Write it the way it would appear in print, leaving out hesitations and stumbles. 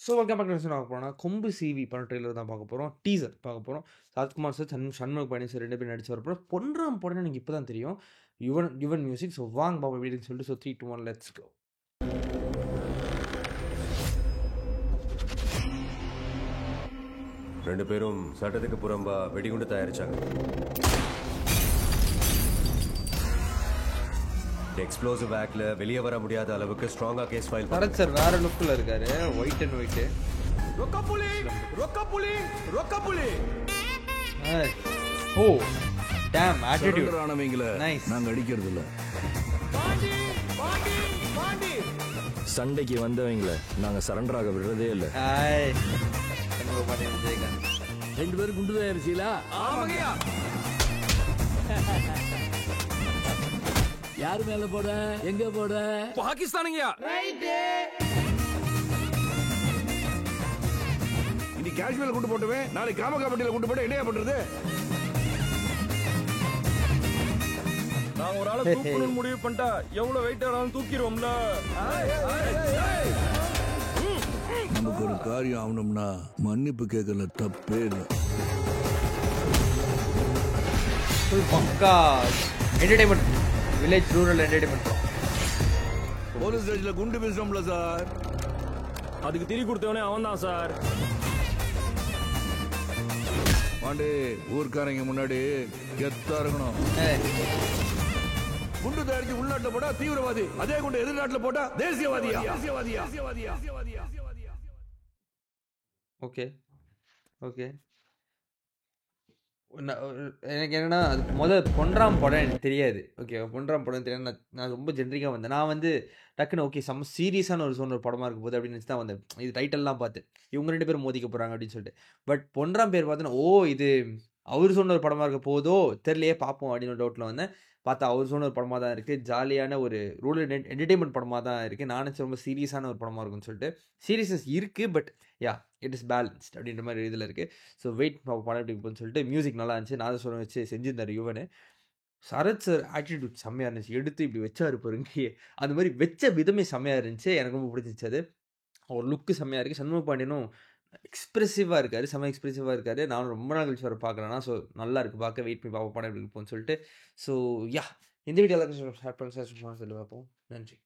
So welcome back to பார்க்க போனால் கொம்பு சிவி படம் ட்ரெய்லர் தான் பார்க்க போகிறோம். டீசர் பார்க்க போகிறோம். சரத்குமார் சார், சண்முக பாண்டியன் சார் 2 பேரும் நடிச்சு வரப்போகிறோம். பொன்றாம் படம் எனக்கு இப்போ தான் தெரியும். யுவன் மியூசிக். ஸோ வாங்க பாபா வீடுன்னு சொல்லிட்டு 3, 2, 1 லெட்ஸ் கோ. ரெண்டு பேரும் சட்டத்துக்கு புறம்பா வெடிகுண்டு தயாரிச்சாங்க. எக்ஸ்ப்ளோசிவ் ஆக்ட்ல வெளியே வர முடியாத அளவுக்கு ஸ்ட்ராங்கா கேஸ் ஃபைல். சரத் சார் வேற லுக்ல இருக்காரு, ஒயிட் அண்ட் ஒயிட். ஓ டாம் ஆட்டிட்யூட் ஆனவங்கள நைஸ். நாங்க அடிக்கிறது இல்ல. சண்டைக்கு வந்தவங்கள நாங்க சரண்டர் ஆக விடுறதே இல்ல. ஹாய் சண்முக பாண்டியன் விஜயகாந்த். 2 பேரும் குண்டு தயாரிச்சீங்களா? ஆமாங்கய்யா. யார் மேல போட, எங்க போட? பாகிஸ்தானுங்கயா. இன்னைக்கு காஷ்மீர்ல குண்டு போட்டுவே, நாளைக்கு காமகாபட்டியில குண்டு போட்டு என்னையா பண்றது? நான் ஒரு ஆளை தூக்கணும்னு முடிவு பண்ணிட்டா எவ்வளவு வெயிட் ஆனாலும் தூக்கிடுவோம்ல. நமக்கு ஒரு காரியம் ஆகணும்னா மன்னிப்பு கேட்கல தப்பே இல்லை. பக்கா entertainment, village rural entertainment. Police ஸ்டேஷன்ல குண்டு பேசுறோம்ல சார். அதுக்கு திரி கொடுத்தவனே அவன் தான் சார். பாண்டே ஊர்க்காரங்க முன்னாடி கெத்தா இருக்கணும். குண்டு தயாரிச்சு உள்நாட்டுல போட்டா தீவிரவாதி, அதே குண்டு எதிர்நாட்டுல போட்டா தேசியவாதியா? Okay okay. எனக்கு என்னன்னா அது பொன்றாம் படம் எனக்கு தெரியாது. ஓகே, பொன்றாம் படம் தெரியாது. நான் ரொம்ப ஜென்ரிக்காக வந்தேன். நான் டக்குன்னு ஓகே செம்ம சீரியஸான ஒரு படமாக இருக்க போகுது அப்படின்னு நினச்சி தான் வந்தேன். இது டைட்டில்லாம் பார்த்து இவங்க 2 பேரும் மோதிக்க போகிறாங்க அப்படின்னு சொல்லிட்டு. பட் பொன்றாம் பேர் பார்த்தோன்னா இது அவர் சொன்ன ஒரு படமாக இருக்க போதோ தெரியலையே, பார்ப்போம் அப்படின்னு ஒரு டவுட்டில் வந்தேன். பார்த்தா அவர் சொன்ன ஒரு படமாக தான் இருக்குது. ஜாலியான ஒரு ரூரல் என்டர்டைன்மெண்ட் படமாக தான் இருக்குது. நான் நினச்ச ரொம்ப சீரியஸான ஒரு படமாக இருக்குன்னு சொல்லிட்டு. சீரியஸ்னஸ் இருக்குது, but yeah it is balanced அப்படின்ற மாதிரி இதில் இருக்குது. ஸோ வெயிட் படம் எப்படி இருக்குன்னு சொல்லிட்டு. மியூசிக் நல்லா இருந்துச்சு. நான் சொல்ல வச்சு செஞ்சிருந்தார் யுவன். சரத் சார் ஆட்டிடியூட் செம்மையாக இருந்துச்சு. எடுத்து இப்படி வச்சாரு பாருங்க, அந்த மாதிரி வச்ச விதமே செம்மையாக இருந்துச்சு. எனக்கு ரொம்ப பிடிச்சிச்சு. அது ஒரு லுக்கு செம்மையாக இருக்குது. சண்முக பாண்டியனும் எக்ஸ்பிரசிவாக இருக்காரு, செம்ம எக்ஸ்பிரசிவாக இருக்காரு. நானும் ரொம்ப நாள் கழிச்சு வர பார்க்குறேன்னா, ஸோ நல்லா இருக்குது பார்க்க. வெயிட் பண்ணி பார்ப்போம் படம் எப்படி இருக்குன்னு சொல்லிட்டு. ஸோ யா இந்த வீடியோ எல்லாருக்கும் ஷேர் பண்ணி பார்ப்போம். நன்றி.